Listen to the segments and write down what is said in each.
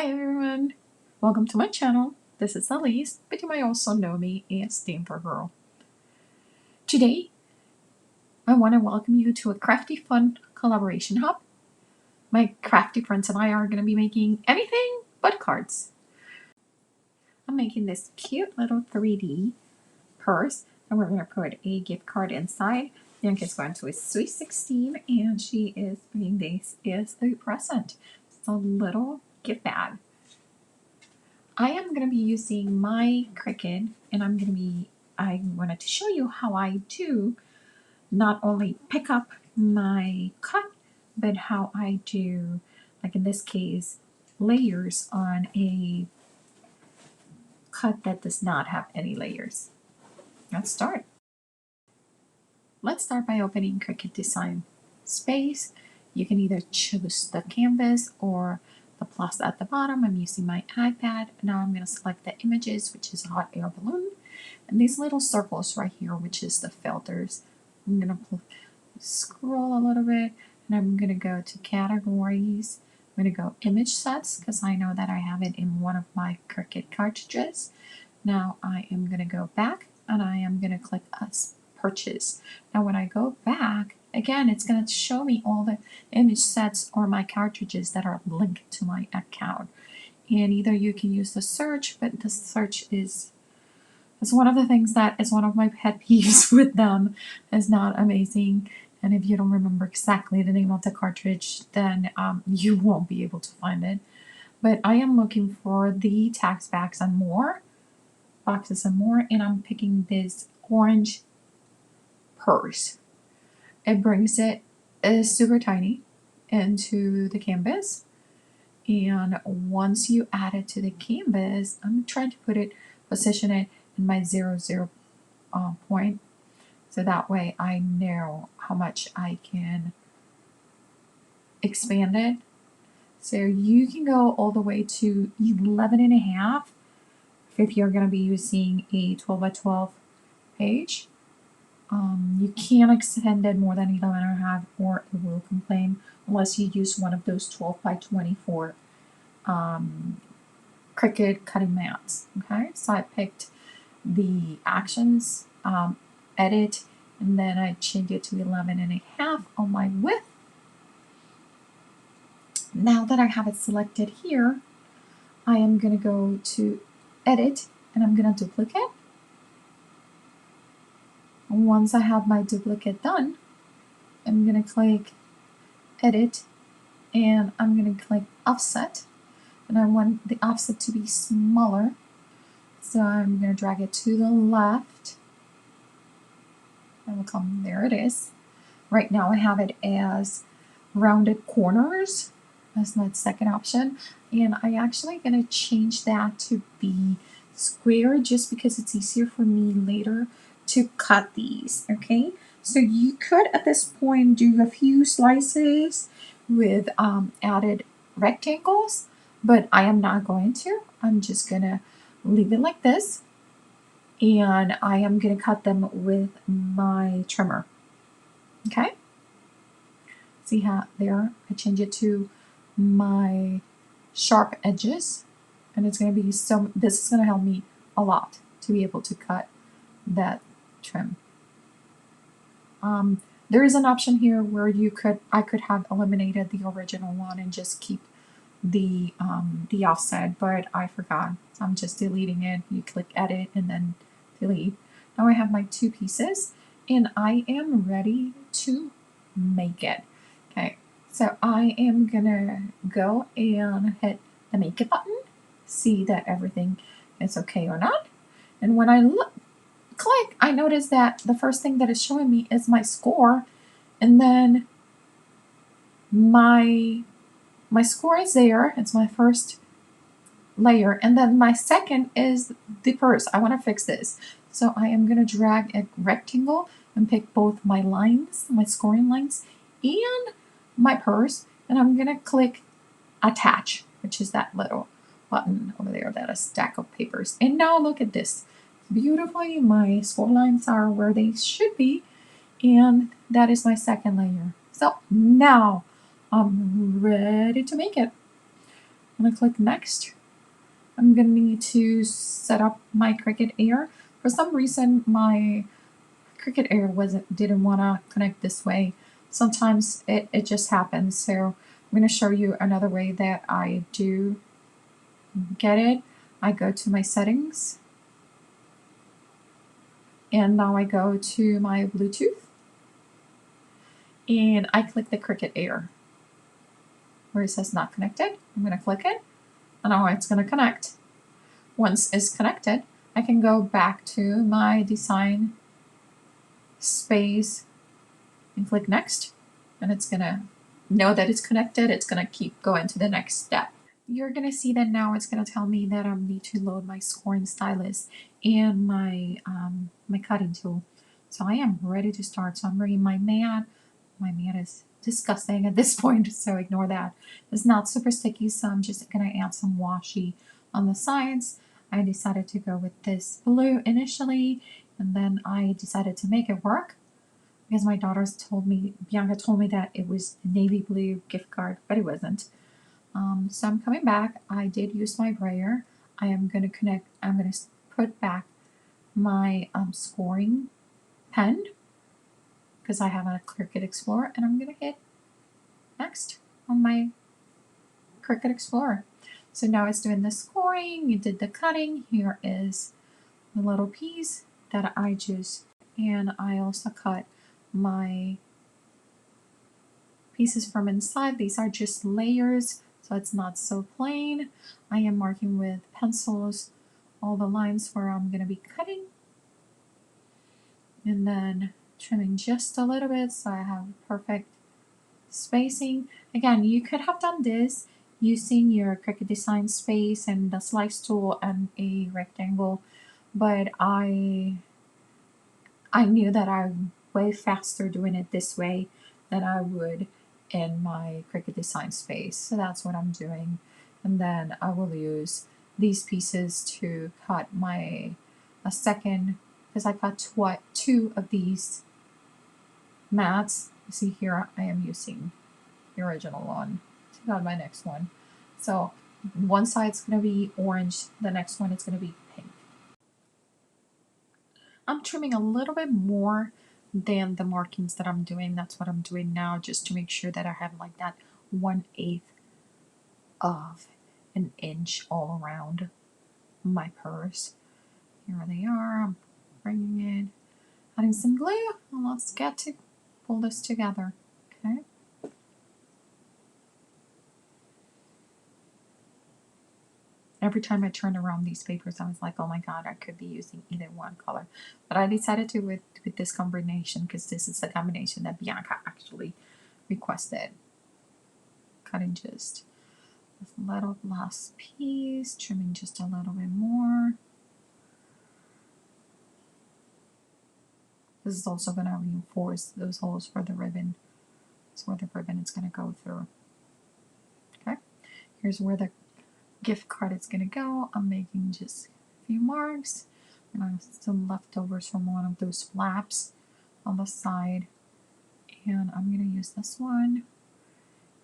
Hi everyone, welcome to my channel. This is Elise, but you might also know me as Stanford Girl. Today, I want to welcome you to a Crafty Fun Collaboration Hop. My crafty friends and I are going to be making anything but cards. I'm making this cute little 3D purse, and we're going to put a gift card inside. Bianca's going to a Sweet 16, and she is bringing this as a present. It's a little gift bag. I am going to be using my Cricut, and I wanted to show you how I do not only pick up my cut, but how I do, like in this case, layers on a cut that does not have any layers. Let's start. Let's start by opening Cricut Design Space. You can either choose the canvas or the plus at the bottom. I'm using my iPad. Now I'm going to select the images, which is a hot air balloon, and these little circles right here, which is the filters. I'm going to scroll a little bit, and I'm going to go to categories. I'm going to go image sets because I know that I have it in one of my Cricut cartridges. Now I am going to go back, and I am going to click purchase. Now when I go back, again, it's going to show me all the image sets or my cartridges that are linked to my account. And either you can use the search, but the search is one of the things that is one of my pet peeves with them. Is not amazing. And if you don't remember exactly the name of the cartridge, then you won't be able to find it. But I am looking for the tax boxes and more, and I'm picking this orange purse. It brings it super tiny into the canvas, and once you add it to the canvas, I'm trying to position it in my 0 point, so that way I know how much I can expand it. So you can go all the way to 11.5 if you're going to be using a 12 by 12 page. You can't extend it more than 11.5 or it will complain, unless you use one of those 12 by 24 Cricut cutting mats. Okay, so I picked the actions, edit, and then I changed it to 11.5 on my width. Now that I have it selected here, I am going to go to edit, and I'm going to duplicate. Once I have my duplicate done, I'm going to click edit, and I'm going to click offset, and I want the offset to be smaller, so I'm going to drag it to the left, and we'll come, there it is. Right now I have it as rounded corners as my second option, and I actually going to change that to be square just because it's easier for me later to cut these. Okay, so you could at this point do a few slices with added rectangles, but I am not going to. I'm just gonna leave it like this, and I am gonna cut them with my trimmer. Okay, see how there I change it to my sharp edges, and it's going to be so, this is going to help me a lot to be able to cut that trim. There is an option here where I could have eliminated the original one and just keep the offset, but I forgot, so I'm just deleting it. You click edit and then delete. Now I have my two pieces, and I am ready to make it. Okay, so I am gonna go and hit the make it button, see that everything is okay or not, and when I click, I notice that the first thing that is showing me is my score, and then my score is there. It's my first layer, and then my second is the purse. I want to fix this, so I am going to drag a rectangle and pick both my lines, my scoring lines, and my purse, and I'm going to click attach, which is that little button over there, that a stack of papers. And now look at this. Beautifully, my score lines are where they should be, and that is my second layer. So now I'm ready to make it. I'm going to click next. I'm going to need to set up my Cricut Air. For some reason, my Cricut Air didn't want to connect this way. Sometimes it just happens. So I'm going to show you another way that I do get it. I go to my settings, and now I go to my Bluetooth, and I click the Cricut Air where it says not connected. I'm going to click it, and now it's going to connect. Once it's connected, I can go back to my Design Space and click next, and it's going to know that it's connected. It's going to keep going to the next step. You're going to see that now it's going to tell me that I need to load my scoring stylus and my cutting tool. So I am ready to start. So I'm bringing my mat. My mat is disgusting at this point, so ignore that. It's not super sticky, so I'm just going to add some washi on the sides. I decided to go with this blue initially, and then I decided to make it work because my daughters told me, Bianca told me that it was a navy blue gift card, but it wasn't. So I'm coming back. I did use my brayer. I'm going to put back my scoring pen because I have a Cricut Explorer, and I'm going to hit next on my Cricut Explorer. So now it's doing the scoring, it did the cutting. Here is the little piece that I just, and I also cut my pieces from inside. These are just layers, so it's not so plain. I am marking with pencils all the lines where I'm going to be cutting, and then trimming just a little bit so I have perfect spacing. Again, you could have done this using your Cricut Design Space and the slice tool and a rectangle, but I knew that I'm way faster doing it this way than I would in my Cricut Design Space. So that's what I'm doing. And then I will use these pieces to cut a second, because I cut two of these mats. You see here I am using the original one to cut my next one. So one side's going to be orange, the next one is going to be pink. I'm trimming a little bit more than the markings that I'm doing. That's what I'm doing now, just to make sure that I have like that 1/8 of an inch all around my purse. Here they are. I'm bringing it, adding some glue, and let's get to pull this together. Okay. Every time I turned around these papers, I was like, oh my god, I could be using either one color. But I decided to with this combination because this is the combination that Bianca actually requested. Cutting just this little last piece, trimming just a little bit more. This is also going to reinforce those holes for the ribbon. That's where the ribbon is going to go through. Okay, here's where the gift card is going to go. I'm making just a few marks, and I have some leftovers from one of those flaps on the side, and I'm going to use this one.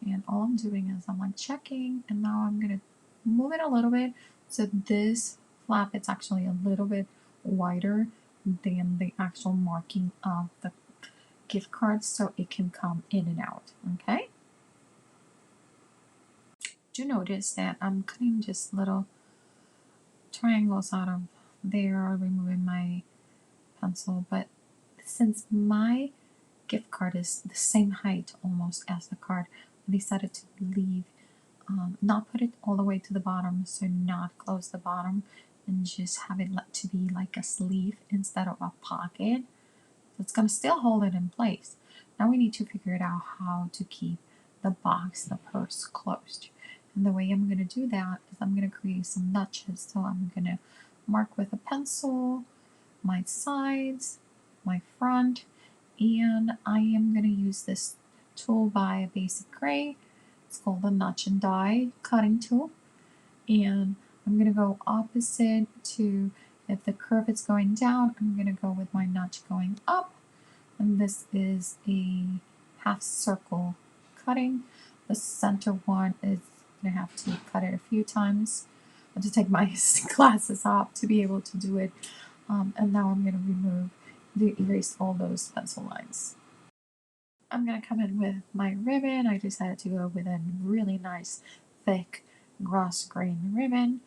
And all I'm doing is I'm like checking, and now I'm going to move it a little bit so this flap is actually a little bit wider than the actual marking of the gift card, so it can come in and out. Okay, do notice that I'm cutting just little triangles out of there, removing my pencil, but since my gift card is the same height almost as the card, I decided to leave, not put it all the way to the bottom, so not close the bottom, and just have it to be like a sleeve instead of a pocket. So it's going to still hold it in place. Now we need to figure it out how to keep the box, the purse, closed. And the way I'm going to do that is I'm going to create some notches. So I'm going to mark with a pencil my sides, my front, and I am going to use this tool by Basic Gray. It's called the Notch and Die cutting tool, and I'm going to go opposite to, if the curve is going down, I'm going to go with my notch going up, and this is a half circle cutting. The center one is going to have to cut it a few times to take my glasses off to be able to do it. And now I'm going to erase all those pencil lines. I'm going to come in with my ribbon. I decided to go with a really nice thick grass grain ribbon.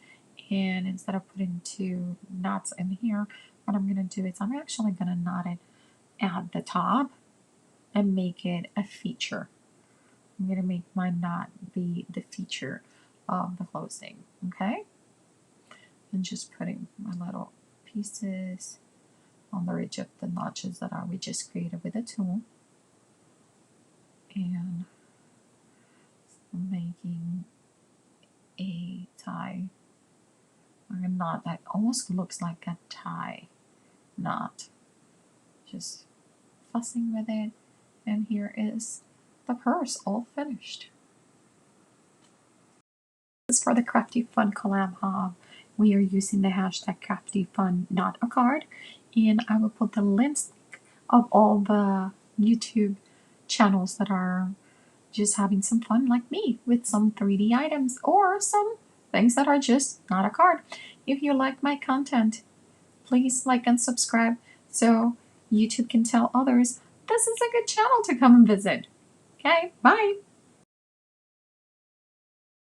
And instead of putting 2 knots in here, what I'm going to do is I'm actually going to knot it at the top and make it a feature. I'm going to make my knot be the feature of the closing, okay? And just putting my little pieces on the ridge of the notches that we just created with a tool. And making a tie, or a knot that almost looks like a tie knot. Just fussing with it, and here is the purse all finished. This is for the Crafty Fun Collab Hop. We are using the hashtag Crafty Fun, not a card, and I will put the links of all the YouTube channels that are just having some fun like me with some 3D items or some things that are just not a card. If you like my content, please like and subscribe so YouTube can tell others this is a good channel to come and visit. Okay, bye.